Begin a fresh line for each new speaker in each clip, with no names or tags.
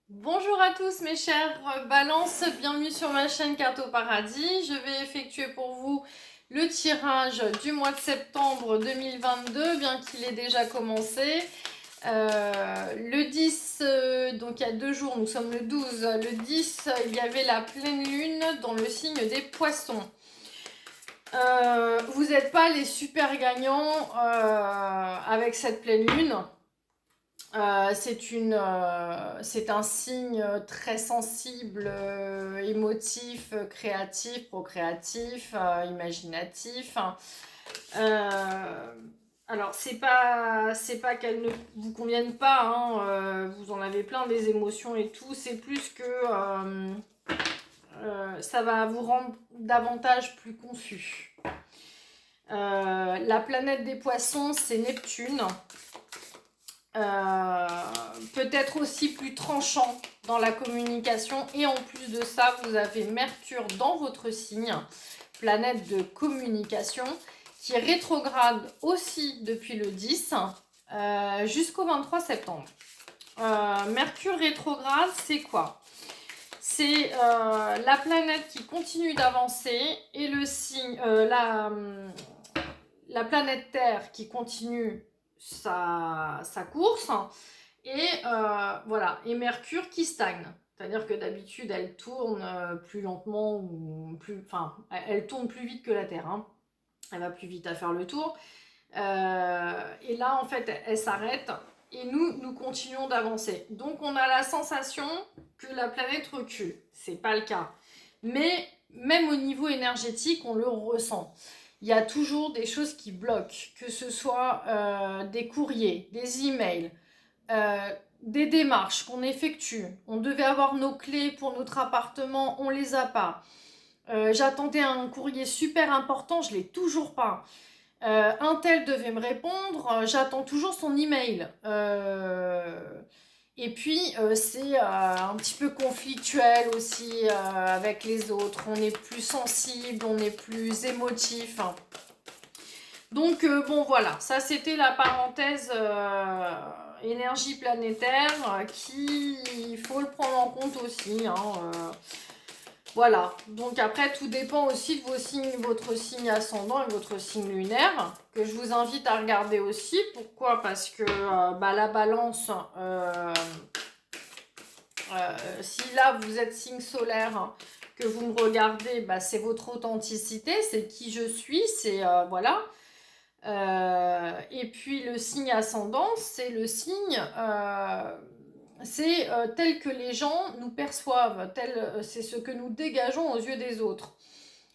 Bonjour à tous mes chers balances, bienvenue sur ma chaîne Carte au Paradis. Je vais effectuer pour vous le tirage du mois de septembre 2022, bien qu'il ait déjà commencé. Le 10, donc il y a 2 jours, nous sommes le 12. Le 10, il y avait la pleine lune dans le signe des poissons. Vous n'êtes pas les super gagnants avec cette pleine lune. C'est un signe très sensible, émotif, créatif, procréatif, imaginatif. Euh, alors, c'est pas qu'elles ne vous conviennent pas, hein, vous en avez plein des émotions et tout, c'est plus que ça va vous rendre davantage plus confus. La planète des poissons, c'est Neptune. Euh, Peut-être aussi plus tranchant dans la communication. Et en plus de ça, vous avez Mercure dans votre signe, planète de communication, qui rétrograde aussi depuis le 10 jusqu'au 23 septembre. Mercure rétrograde, c'est quoi? C'est la planète qui continue d'avancer et le signe, la planète Terre qui continue sa course et voilà, et Mercure qui stagne. C'est-à-dire que d'habitude elle tourne plus lentement ou plus, enfin, elle tourne plus vite que la Terre. Hein. Elle va plus vite à faire le tour. Et là, en fait, elle s'arrête et nous continuons d'avancer. Donc, on a la sensation que la planète recule. C'est pas le cas. Mais même au niveau énergétique, on le ressent. Il y a toujours des choses qui bloquent, que ce soit des courriers, des emails, euh, des démarches qu'on effectue. On devait avoir nos clés pour notre appartement, on les a pas. J'attendais un courrier super important, je l'ai toujours pas. Un tel devait me répondre, j'attends toujours son email. Et puis, c'est un petit peu conflictuel aussi avec les autres. On est plus sensible, on est plus émotif. Donc, bon, voilà, ça c'était la parenthèse énergie planétaire qui, il faut le prendre en compte aussi. Hein, voilà, donc après tout dépend aussi de vos signes, votre signe ascendant et votre signe lunaire, que je vous invite à regarder aussi. Pourquoi? Parce que la balance, si là vous êtes signe solaire, hein, que vous me regardez, c'est votre authenticité, c'est qui je suis, c'est voilà. Et puis le signe ascendant, c'est le signe c'est tel que les gens nous perçoivent, c'est ce que nous dégageons aux yeux des autres.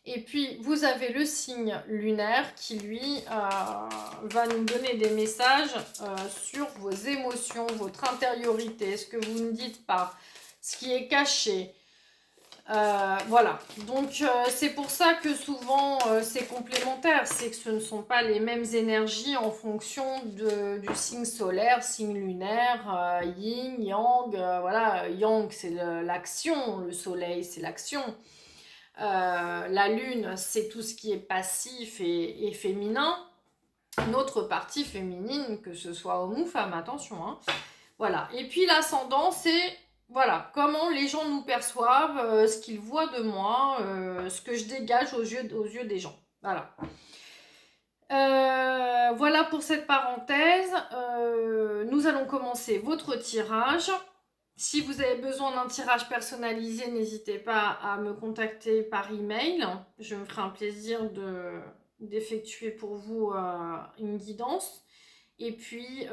Et puis, vous avez le signe lunaire qui, lui, va nous donner des messages sur vos émotions, votre intériorité, ce que vous ne dites pas, ce qui est caché. Voilà, donc c'est pour ça que souvent c'est complémentaire, c'est que ce ne sont pas les mêmes énergies en fonction du signe solaire, signe lunaire, yin, yang, voilà, yang c'est l'action, le soleil c'est l'action, la lune c'est tout ce qui est passif et féminin, notre partie féminine, que ce soit homme ou femme, attention, hein. Voilà, et puis l'ascendant c'est voilà, comment les gens nous perçoivent, ce qu'ils voient de moi, ce que je dégage aux yeux des gens. Voilà. Voilà pour cette parenthèse. Nous allons commencer votre tirage. Si vous avez besoin d'un tirage personnalisé, n'hésitez pas à me contacter par email. Je me ferai un plaisir d'effectuer pour vous une guidance. Et puis,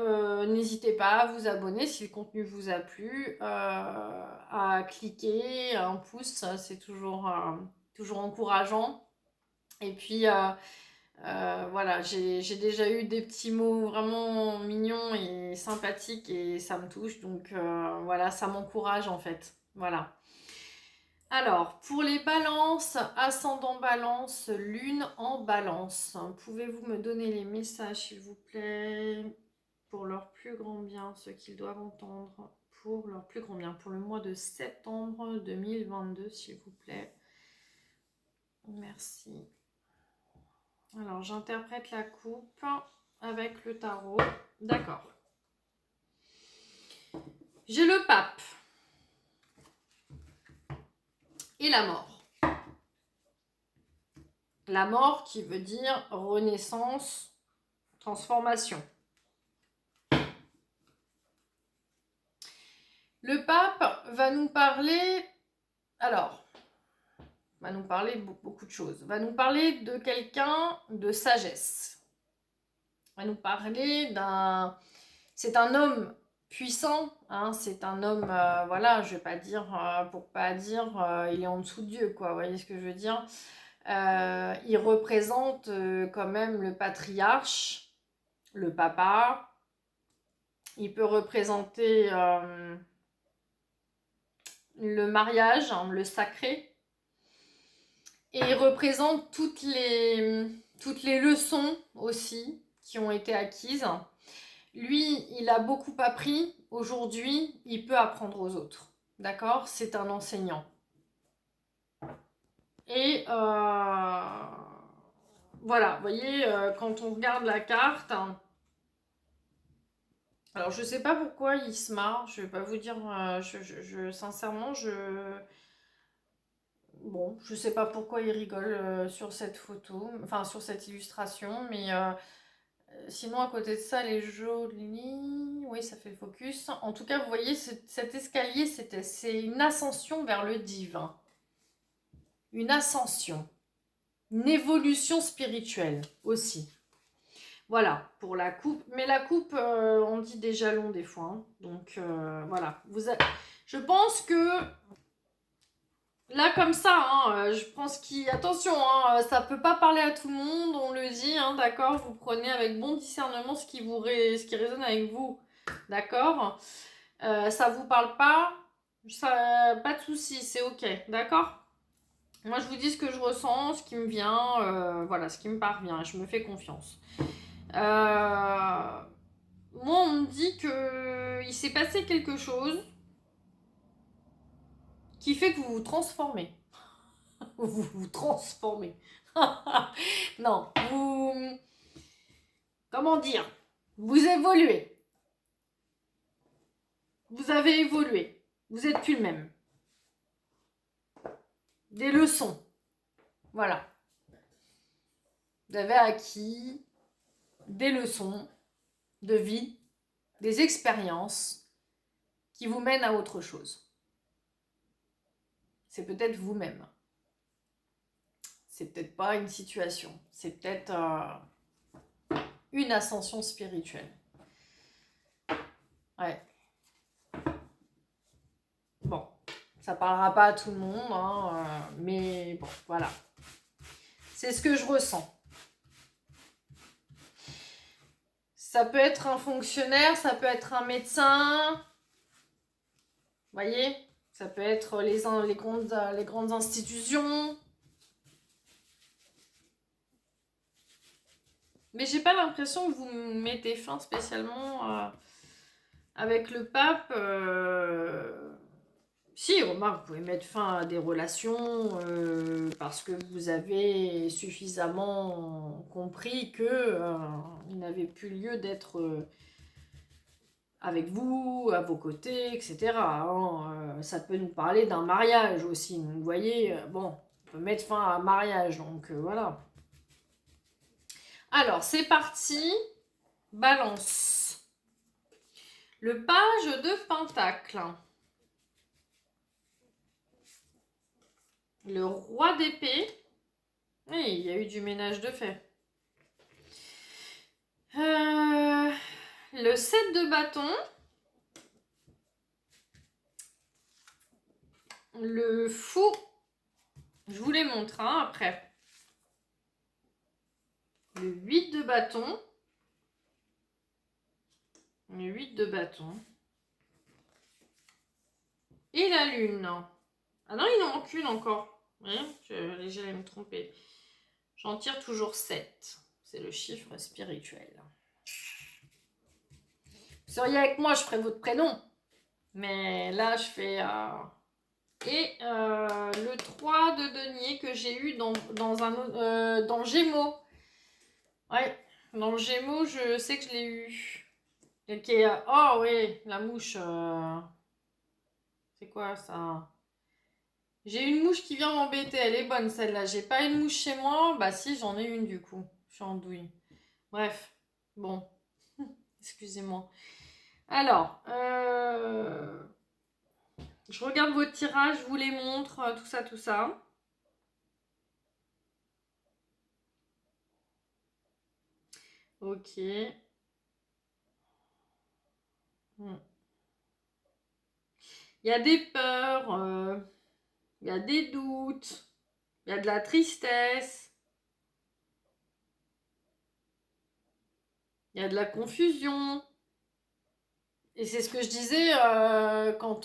n'hésitez pas à vous abonner si le contenu vous a plu, à cliquer un pouce, c'est toujours encourageant. Et puis, voilà, j'ai déjà eu des petits mots vraiment mignons et sympathiques et ça me touche. Donc, voilà, ça m'encourage en fait. Voilà. Alors, pour les balances, ascendant balance, lune en balance, pouvez-vous me donner les messages s'il vous plaît? Pour leur plus grand bien, ce qu'ils doivent entendre pour leur plus grand bien, pour le mois de septembre 2022, s'il vous plaît. Merci. Alors, j'interprète la coupe avec le tarot. D'accord. J'ai le pape. Et la mort. La mort qui veut dire renaissance, transformation. Le pape va nous parler, va nous parler de beaucoup de choses. Va nous parler de quelqu'un de sagesse. Va nous parler d'un... C'est un homme puissant, hein, c'est un homme, voilà, je vais pas dire, pour pas dire, il est en dessous de Dieu, quoi, vous voyez ce que je veux dire. Il représente quand même le patriarche, le papa. Il peut représenter le mariage, hein, le sacré. Et il représente toutes les leçons aussi qui ont été acquises. Lui, il a beaucoup appris. Aujourd'hui, il peut apprendre aux autres. D'accord? C'est un enseignant. Et voilà, vous voyez, quand on regarde la carte, hein, alors je sais pas pourquoi il se marre, je vais pas vous dire, sincèrement, bon, je sais pas pourquoi il rigole sur cette photo, enfin sur cette illustration, mais sinon à côté de ça, les jolis, oui, ça fait le focus. En tout cas, vous voyez, cet escalier, c'est une ascension vers le divin, une ascension, une évolution spirituelle aussi. Voilà, pour la coupe. Mais la coupe, on dit des jalons des fois. Hein. Donc, voilà. Je pense que, là, comme ça, hein, je pense qu'il... Attention, hein, ça peut pas parler à tout le monde, on le dit, hein, d'accord. Vous prenez avec bon discernement ce qui résonne avec vous, d'accord. Ça vous parle pas, pas de souci, c'est ok, d'accord. Moi, je vous dis ce que je ressens, ce qui me vient, voilà, ce qui me parvient, je me fais confiance. Moi, on me dit qu'il s'est passé quelque chose qui fait que vous vous transformez. Vous vous transformez. Non, vous... Comment dire? Vous évoluez. Vous avez évolué. Vous n'êtes plus le même. Des leçons. Voilà. Vous avez acquis des leçons de vie, des expériences qui vous mènent à autre chose. C'est peut-être vous-même. C'est peut-être pas une situation. C'est peut-être une ascension spirituelle. Ouais. Bon, ça parlera pas à tout le monde, hein, mais bon, voilà. C'est ce que je ressens. Ça peut être un fonctionnaire, ça peut être un médecin. Vous voyez? Ça peut être les grandes institutions. Mais j'ai pas l'impression que vous mettez fin spécialement avec le pape. Si, remarque, vous pouvez mettre fin à des relations parce que vous avez suffisamment compris que il n'avait plus lieu d'être avec vous, à vos côtés, etc. Hein. Ça peut nous parler d'un mariage aussi. Vous voyez, bon, on peut mettre fin à un mariage, donc voilà. Alors, c'est parti. Balance. Le page de Pentacle. Le roi d'épée. Oui, il y a eu du ménage de fait. Le 7 de bâton. Le fou. Je vous les montre après. Le 8 de bâton. Le 8 de bâton. Et la lune. Ah non, il en manque une encore. Oui, j'allais me tromper. J'en tire toujours 7. C'est le chiffre spirituel. Vous seriez avec moi, je ferais votre prénom. Mais là, je fais... Et le 3 de denier que j'ai eu dans Gémeaux. Ouais, dans le Gémeaux, je sais que je l'ai eu. Et qui est... oh oui, la mouche. C'est quoi ça? J'ai une mouche qui vient m'embêter. Elle est bonne celle-là. J'ai pas une mouche chez moi. Bah si, j'en ai une du coup. Je suis en douille. Bref. Bon. Excusez-moi. Alors, je regarde vos tirages, je vous les montre, tout ça, tout ça. Ok. Hmm. Il y a des peurs, il y a des doutes, il y a de la tristesse, il y a de la confusion. Et c'est ce que je disais quand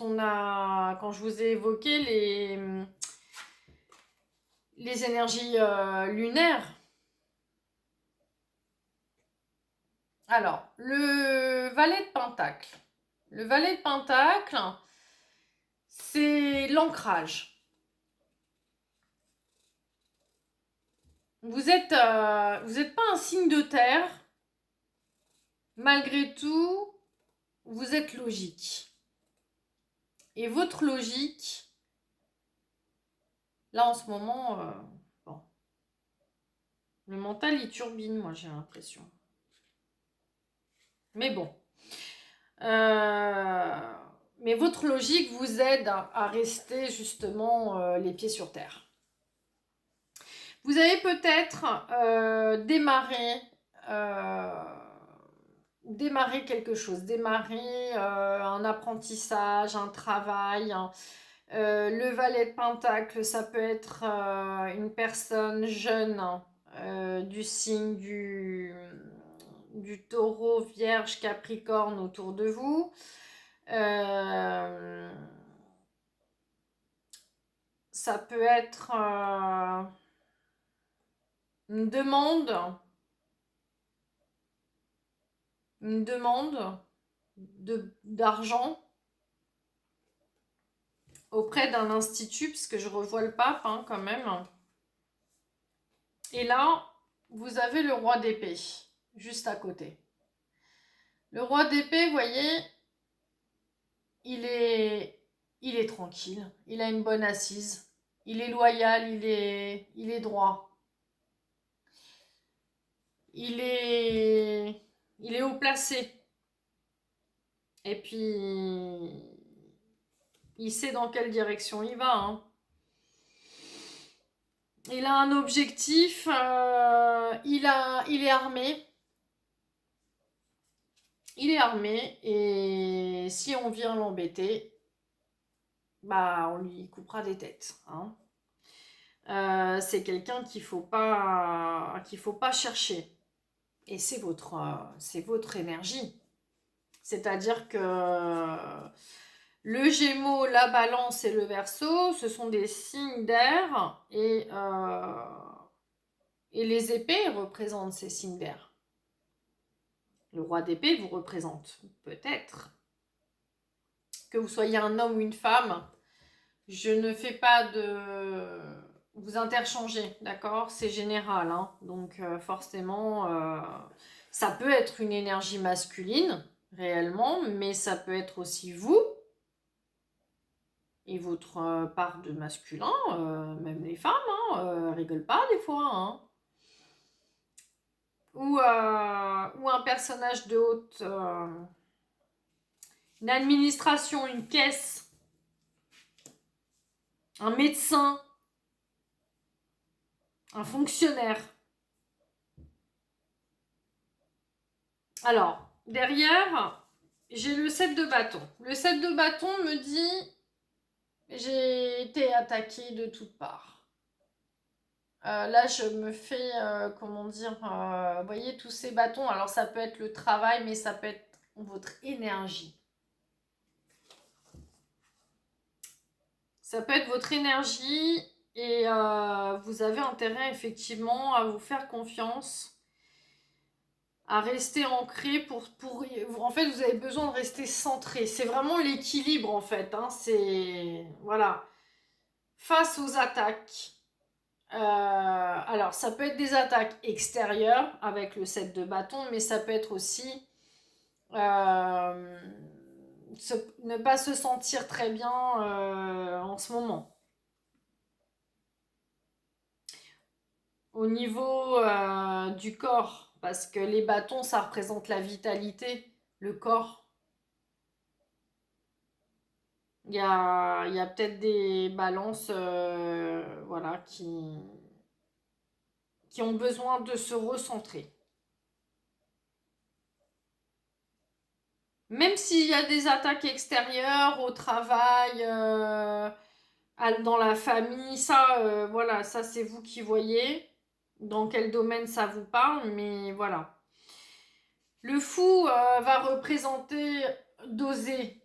je vous ai évoqué les énergies lunaires. Alors, le valet de Pentacle. Le valet de Pentacle, c'est l'ancrage. Vous êtes pas un signe de terre. Malgré tout, vous êtes logique. Et votre logique, là en ce moment, bon, le mental il turbine, moi j'ai l'impression. Mais bon. Mais votre logique vous aide à rester justement les pieds sur terre. Vous avez peut-être démarrer quelque chose, démarrer un apprentissage, un travail. Le valet de Pentacle, ça peut être une personne jeune du signe du taureau, vierge, capricorne autour de vous. Ça peut être une demande d'argent auprès d'un institut, puisque je revois le pape hein, quand même. Et là, vous avez le roi d'épée, juste à côté. Le roi d'épée, vous voyez, il est tranquille, il a une bonne assise, il est loyal, il est droit. Il est haut placé. Et puis, il sait dans quelle direction il va. Hein. Il a un objectif, il est armé. Il est armé et si on vient l'embêter, bah on lui coupera des têtes. Hein. C'est quelqu'un qu'il faut pas chercher. Et c'est votre énergie. C'est-à-dire que le Gémeaux, la Balance et le Verseau, ce sont des signes d'air et les épées représentent ces signes d'air. Le roi d'épée vous représente peut-être. Que vous soyez un homme ou une femme, je ne fais pas de... Vous interchangez, d'accord? C'est général, hein? Donc forcément, ça peut être une énergie masculine, réellement, mais ça peut être aussi vous et votre part de masculin, même les femmes, hein, rigolent pas des fois, hein? Ou un personnage de haute... une administration, une caisse, un médecin, un fonctionnaire. Alors, derrière, j'ai le 7 de bâton. Le 7 de bâton me dit j'ai été attaquée de toutes parts. Là, je me fais, comment dire, vous voyez, tous ces bâtons. Alors, ça peut être le travail, mais ça peut être votre énergie. Ça peut être votre énergie et vous avez intérêt effectivement à vous faire confiance, à rester ancré pour en fait vous avez besoin de rester centré. C'est vraiment l'équilibre en fait. Hein, c'est voilà face aux attaques. Alors ça peut être des attaques extérieures avec le 7 de bâton, mais ça peut être aussi ne pas se sentir très bien en ce moment. au niveau du corps, parce que les bâtons, ça représente la vitalité, le corps. Il y a peut-être des balances voilà, qui ont besoin de se recentrer. Même s'il y a des attaques extérieures au travail, dans la famille, ça, voilà, ça c'est vous qui voyez dans quel domaine ça vous parle, mais voilà. Le fou va représenter d'oser,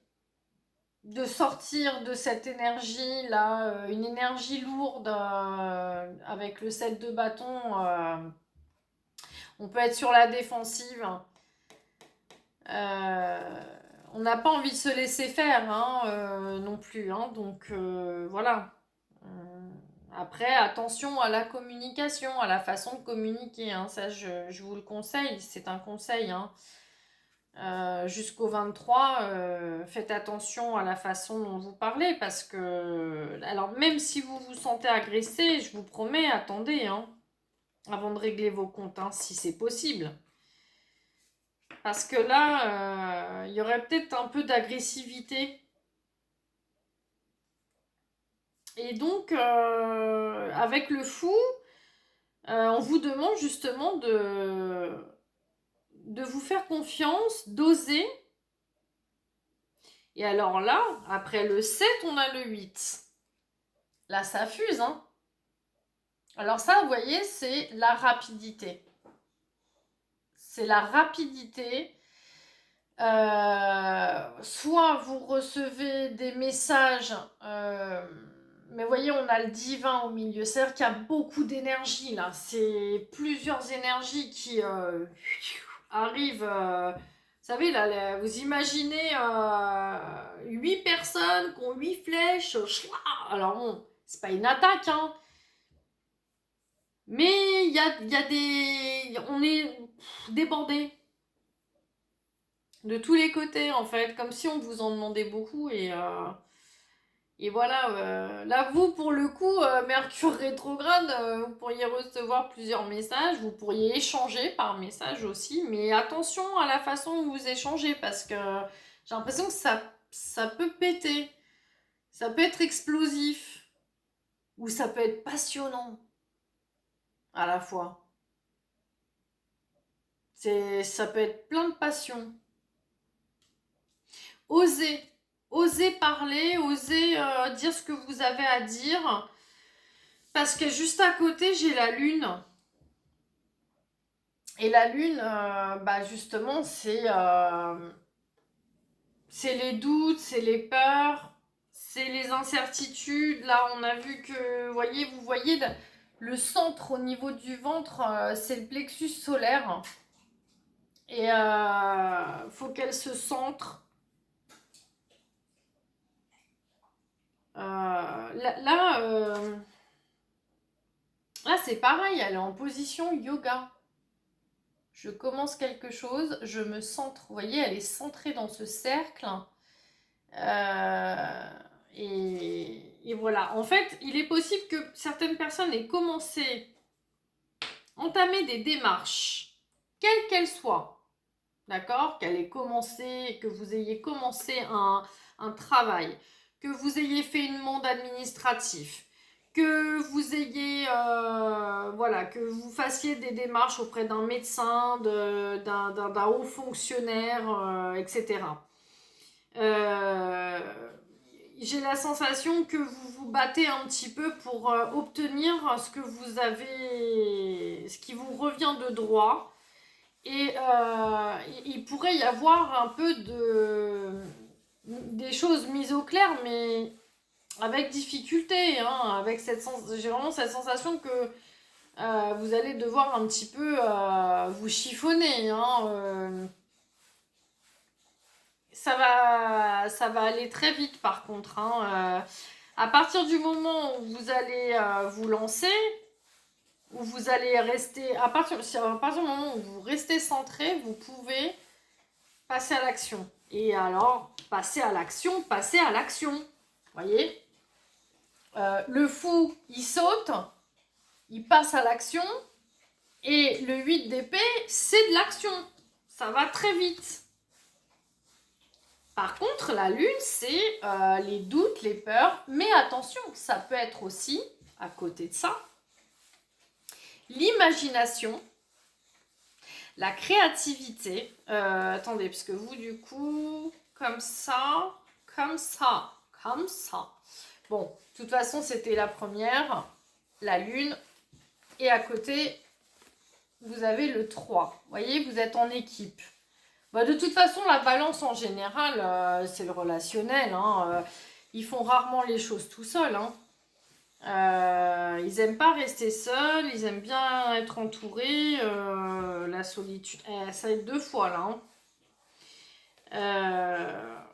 de sortir de cette énergie là, une énergie lourde avec le 7 de bâton. On peut être sur la défensive. On n'a pas envie de se laisser faire hein, non plus. Hein, donc voilà. Après, attention à la communication, à la façon de communiquer. Hein, ça, je vous le conseille. C'est un conseil. Hein. Jusqu'au 23, faites attention à la façon dont vous parlez parce que, alors même si vous vous sentez agressé, je vous promets, attendez, hein, avant de régler vos comptes, hein, si c'est possible. Parce que là, il y aurait peut-être un peu d'agressivité. Et donc, avec le fou, on vous demande justement de vous faire confiance, d'oser. Et alors là, après le 7, on a le 8. Là, ça fuse, hein. Alors ça, vous voyez, c'est la rapidité. C'est la rapidité. Soit vous recevez des messages, mais vous voyez, on a le divin au milieu. C'est-à-dire qu'il y a beaucoup d'énergie, là. C'est plusieurs énergies qui arrivent... vous savez, là, vous imaginez 8 personnes qui ont 8 flèches. Alors bon, c'est pas une attaque, hein. Mais il y a des... On est débordé de tous les côtés, en fait. Comme si on vous en demandait beaucoup. Et voilà. Là, vous, pour le coup, Mercure rétrograde, vous pourriez recevoir plusieurs messages. Vous pourriez échanger par message aussi. Mais attention à la façon où vous échangez. Parce que j'ai l'impression que ça peut péter. Ça peut être explosif. Ou ça peut être passionnant. À la fois. Ça peut être plein de passion. Osez parler, osez dire ce que vous avez à dire. Parce que juste à côté, j'ai la lune. Et la lune, justement, c'est les doutes, c'est les peurs, c'est les incertitudes. Là, on a vu que, vous voyez le centre au niveau du ventre, c'est le plexus solaire. Et faut qu'elle se centre. Là, c'est pareil, elle est en position yoga. Je commence quelque chose, je me centre. Vous voyez, elle est centrée dans ce cercle. Et voilà. En fait, il est possible que certaines personnes aient commencé, entamé des démarches, quelles qu'elles soient. D'accord ? Que vous ayez commencé un travail, que vous ayez fait une demande administrative, que vous ayez, que vous fassiez des démarches auprès d'un médecin, d'un haut fonctionnaire, etc. J'ai la sensation que vous vous battez un petit peu pour obtenir ce que vous avez, ce qui vous revient de droit. Et il pourrait y avoir un peu des choses mises au clair, mais avec difficulté. Hein, j'ai vraiment cette sensation que vous allez devoir un petit peu vous chiffonner. Hein, ça va aller très vite par contre. Hein, à partir du moment où vous allez vous lancer, où vous allez rester, à partir du moment où vous restez centré, vous pouvez passer à l'action. Et alors, passer à l'action. Voyez, le fou, il saute. il passe à l'action. Et le 8 d'épée, c'est de l'action. Ça va très vite. Par contre, la lune, c'est les doutes, les peurs. Mais attention, ça peut être aussi, à côté de ça, l'imagination, la créativité. Attendez, parce que vous, du coup, comme ça, comme ça, comme ça. Bon, de toute façon, c'était la première, la lune. Et à côté, vous avez le 3. Vous voyez, vous êtes en équipe. Bah, de toute façon, la balance en général, c'est le relationnel. Hein. Ils font rarement les choses tout seuls. Hein. Ils n'aiment pas rester seuls, ils aiment bien être entourés. La solitude, ça va être 2 fois là. Hein.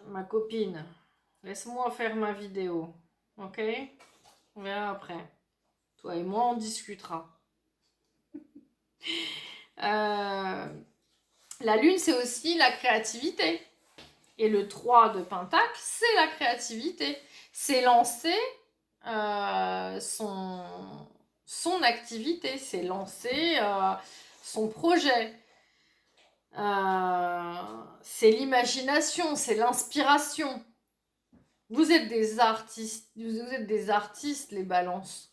Ma copine, laisse-moi faire ma vidéo. Ok? On verra après. Toi et moi, on discutera. La lune, c'est aussi la créativité. Et le 3 de Pentacle, c'est la créativité. C'est lancer son activité, c'est lancer son projet. C'est l'imagination, c'est l'inspiration. Vous êtes des artistes, les balances.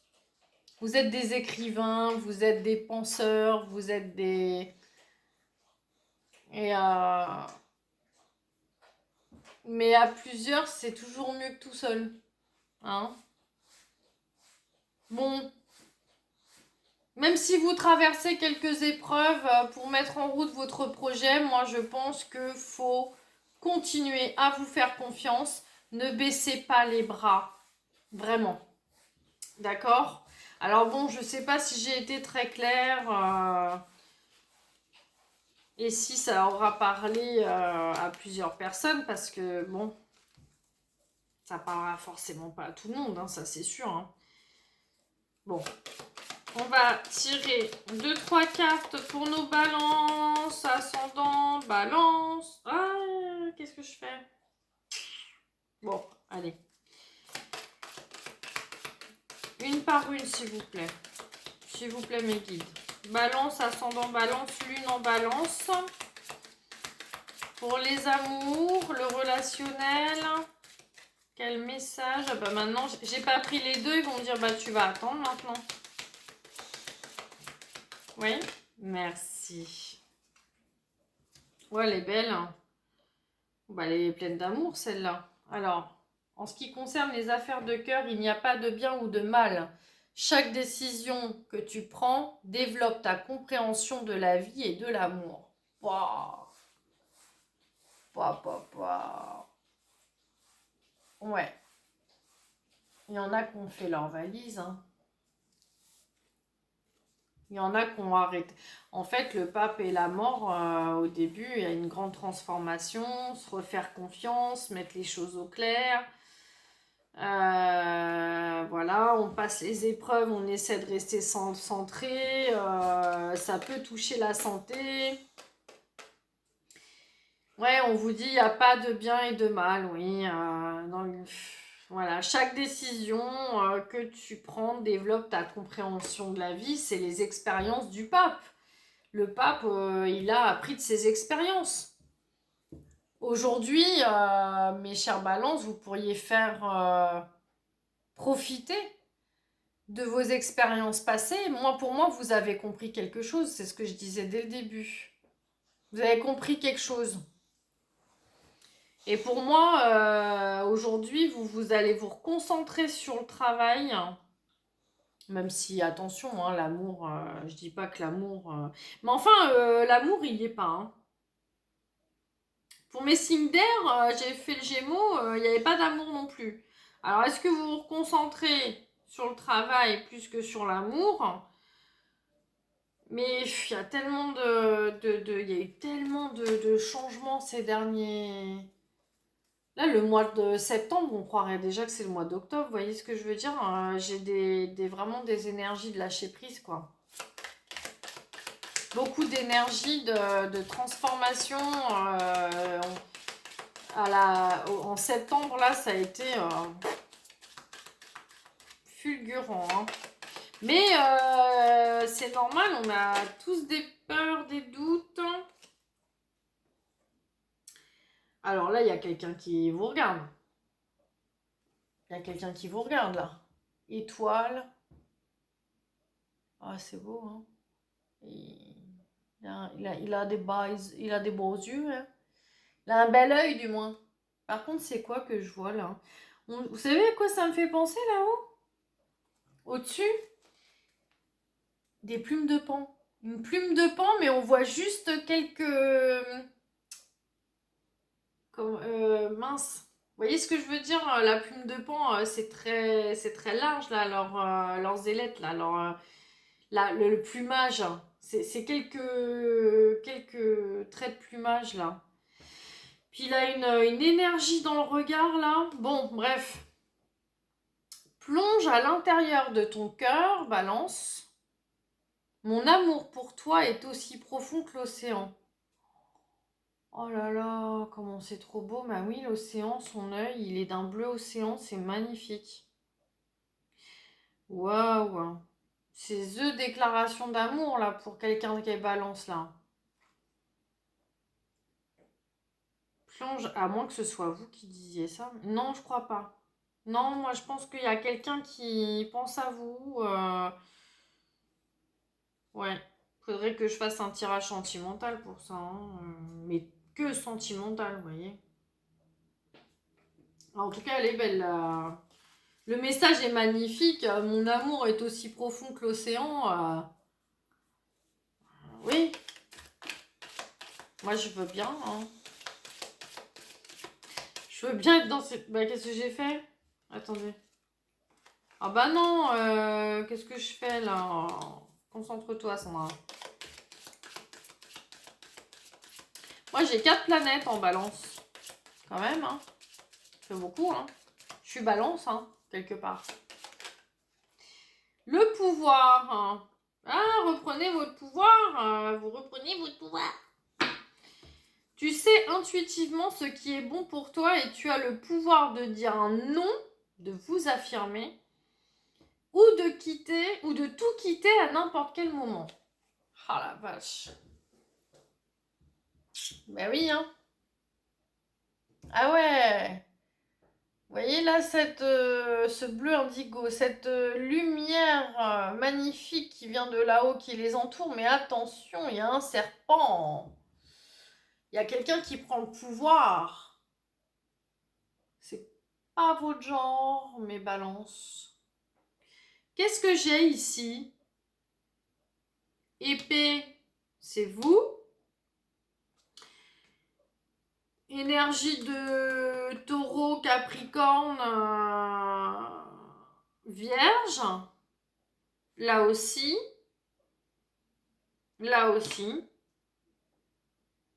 Vous êtes des écrivains, vous êtes des penseurs, vous êtes des... Et mais à plusieurs, c'est toujours mieux que tout seul. Hein? Bon, même si vous traversez quelques épreuves pour mettre en route votre projet, moi je pense qu'il faut continuer à vous faire confiance. Ne baissez pas les bras. Vraiment. D'accord? Alors bon, je ne sais pas si j'ai été très claire et si ça aura parlé à plusieurs personnes parce que bon, ça parlera forcément pas à tout le monde, hein, ça c'est sûr. Hein. Bon, on va tirer 2-3 cartes pour nos balances, ascendant, balance. Ah, qu'est-ce que je fais? Bon, allez. Une par une, s'il vous plaît. S'il vous plaît, mes guides. Balance, ascendant, balance, lune en balance. Pour les amours, le relationnel. Quel message? Ah bah maintenant, j'ai pas pris les deux. Ils vont me dire, bah tu vas attendre maintenant. Oui, merci. Ouais, elle est belle. Bah, elle est pleine d'amour, celle-là. Alors, en ce qui concerne les affaires de cœur, il n'y a pas de bien ou de mal. Chaque décision que tu prends développe ta compréhension de la vie et de l'amour. Waouh. Ouais. Il y en a qui ont fait leur valise. Hein. Il y en a qui ont arrêté. En fait, le pape et la mort, au début, il y a une grande transformation, se refaire confiance, mettre les choses au clair. Voilà, on passe les épreuves, on essaie de rester centré. Ça peut toucher la santé. Ouais, on vous dit, il n'y a pas de bien et de mal, oui. Voilà, chaque décision que tu prends développe ta compréhension de la vie. C'est les expériences du pape. Le pape, il a appris de ses expériences. Aujourd'hui, mes chers balances, vous pourriez faire profiter de vos expériences passées. Pour moi, vous avez compris quelque chose. C'est ce que je disais dès le début. Vous avez compris quelque chose. Et pour moi, aujourd'hui, vous allez vous reconcentrer sur le travail. Même si, attention, hein, l'amour, je dis pas que l'amour... Mais enfin, l'amour, il n'y est pas. Hein. Pour mes signes d'air, j'ai fait le Gémeaux, il n'y avait pas d'amour non plus. Alors, est-ce que vous vous reconcentrez sur le travail plus que sur l'amour? Mais il y a tellement il y a eu tellement de changements ces derniers... Là, le mois de septembre, on croirait déjà que c'est le mois d'octobre. Vous voyez ce que je veux dire? J'ai vraiment des énergies de lâcher prise, quoi. Beaucoup d'énergie de transformation. En septembre, là, ça a été fulgurant. Hein. Mais c'est normal, on a tous des peurs, des doutes. Alors là, il y a quelqu'un qui vous regarde. Il y a quelqu'un qui vous regarde là. Étoile. Ah, c'est beau, hein. Il a des beaux yeux, hein. Il a un bel œil, du moins. Par contre, c'est quoi que je vois là? Vous savez à quoi ça me fait penser là-haut? Au-dessus? Des plumes de paon. Une plume de paon, mais on voit juste quelques... mince. Vous voyez ce que je veux dire? La plume de paon, c'est très large, là, leurs ailettes, là, le plumage. C'est quelques traits de plumage, là. Puis il a une énergie dans le regard, là. Bon, bref. Plonge à l'intérieur de ton cœur, Balance. Mon amour pour toi est aussi profond que l'océan. Oh là là, comment c'est trop beau. Bah oui, l'océan, son œil, il est d'un bleu océan, c'est magnifique. Waouh. C'est The déclaration d'amour, là, pour quelqu'un qui est Balance, là. Plonge, à moins que ce soit vous qui disiez ça. Non, je crois pas. Non, moi, je pense qu'il y a quelqu'un qui pense à vous. Ouais. Faudrait que je fasse un tirage sentimental pour ça, hein. Mais que sentimental, vous voyez. En tout cas, elle est belle, là. Le message est magnifique. Mon amour est aussi profond que l'océan. Oui, moi je veux bien, hein. Je veux bien être dans cette... Bah, qu'est-ce que j'ai fait? Attendez. Ah bah non, qu'est-ce que je fais là? Concentre-toi, Sandra. Moi j'ai 4 planètes en Balance. Quand même, hein. C'est beaucoup, hein. Je suis Balance, hein, quelque part. Le pouvoir, hein. Ah, reprenez votre pouvoir. Vous reprenez votre pouvoir. Tu sais intuitivement ce qui est bon pour toi et tu as le pouvoir de dire un non, de vous affirmer, ou de quitter, ou de tout quitter à n'importe quel moment. Ah la vache. Ben oui, hein. Ah ouais. Vous voyez là, ce bleu indigo, cette lumière magnifique qui vient de là-haut, qui les entoure. Mais attention, il y a un serpent. Il y a quelqu'un qui prend le pouvoir. C'est pas votre genre, mais Balance. Qu'est-ce que j'ai ici? Épée, c'est vous. Énergie de taureau, capricorne, vierge. Là aussi. Là aussi.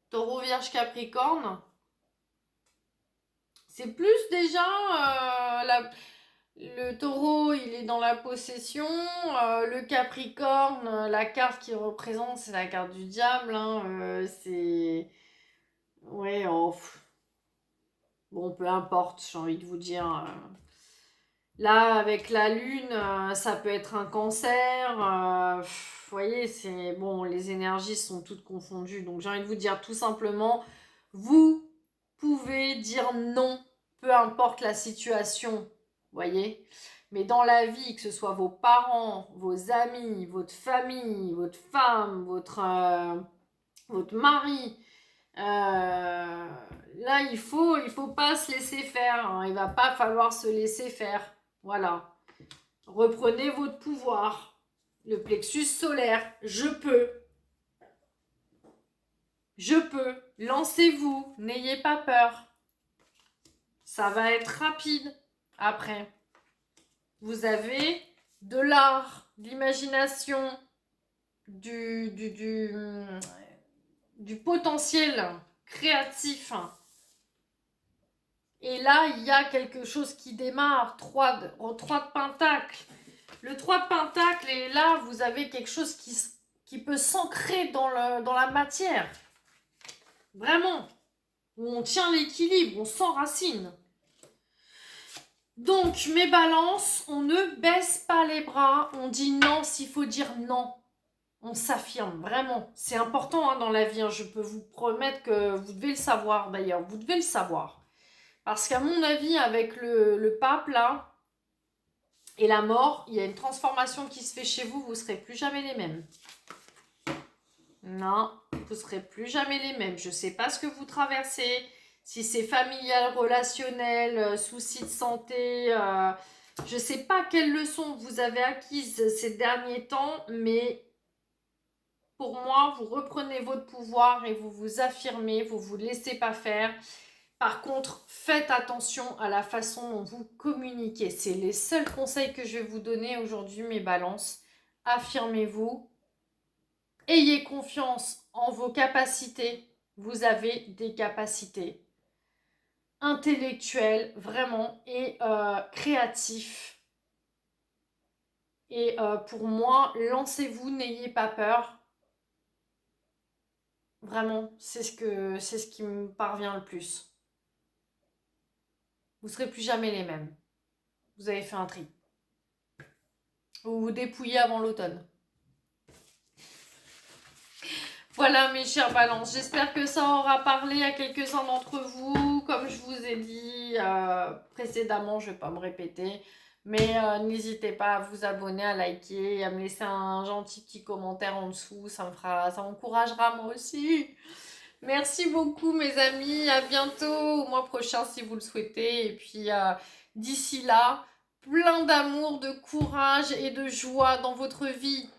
Taureau, vierge, capricorne. C'est plus déjà... le taureau, il est dans la possession. Le capricorne, la carte qu'il représente, c'est la carte du diable, hein. C'est... Ouais, oh, bon, peu importe, j'ai envie de vous dire. Là, avec la lune, ça peut être un cancer. Vous voyez, c'est bon, les énergies sont toutes confondues. Donc, j'ai envie de vous dire tout simplement, vous pouvez dire non, peu importe la situation. Vous voyez? Mais dans la vie, que ce soit vos parents, vos amis, votre famille, votre femme, votre mari, là, il faut pas se laisser faire, hein. Il va pas falloir se laisser faire. Voilà. Reprenez votre pouvoir. Le plexus solaire. Je peux. Je peux. Lancez-vous. N'ayez pas peur. Ça va être rapide après. Vous avez de l'art, de l'imagination, du potentiel créatif. Et là, il y a quelque chose qui démarre. 3 de Pentacle. Le 3 de Pentacle, et là, vous avez quelque chose qui peut s'ancrer dans la matière. Vraiment. Où on tient l'équilibre, on s'enracine. Donc, mes balances, on ne baisse pas les bras, on dit non s'il faut dire non. On s'affirme, vraiment. C'est important hein, dans la vie, hein. Je peux vous promettre que vous devez le savoir d'ailleurs, vous devez le savoir. Parce qu'à mon avis, avec le pape là, et la mort, il y a une transformation qui se fait chez vous, vous ne serez plus jamais les mêmes. Non, vous ne serez plus jamais les mêmes. Je ne sais pas ce que vous traversez, si c'est familial, relationnel, soucis de santé. Je ne sais pas quelles leçons vous avez acquises ces derniers temps, mais pour moi, vous reprenez votre pouvoir et vous vous affirmez, vous ne vous laissez pas faire. Par contre, faites attention à la façon dont vous communiquez. C'est les seuls conseils que je vais vous donner aujourd'hui, mes balances. Affirmez-vous. Ayez confiance en vos capacités. Vous avez des capacités intellectuelles, vraiment, et créatives. Et pour moi, lancez-vous, n'ayez pas peur. Vraiment, c'est ce qui me parvient le plus. Vous ne serez plus jamais les mêmes. Vous avez fait un tri. Vous vous dépouillez avant l'automne. Voilà mes chers balances, j'espère que ça aura parlé à quelques-uns d'entre vous. Comme je vous ai dit précédemment, je ne vais pas me répéter. Mais n'hésitez pas à vous abonner, à liker, à me laisser un gentil petit commentaire en dessous. Ça m'encouragera moi aussi. Merci beaucoup mes amis, à bientôt au mois prochain si vous le souhaitez. Et puis d'ici là, plein d'amour, de courage et de joie dans votre vie.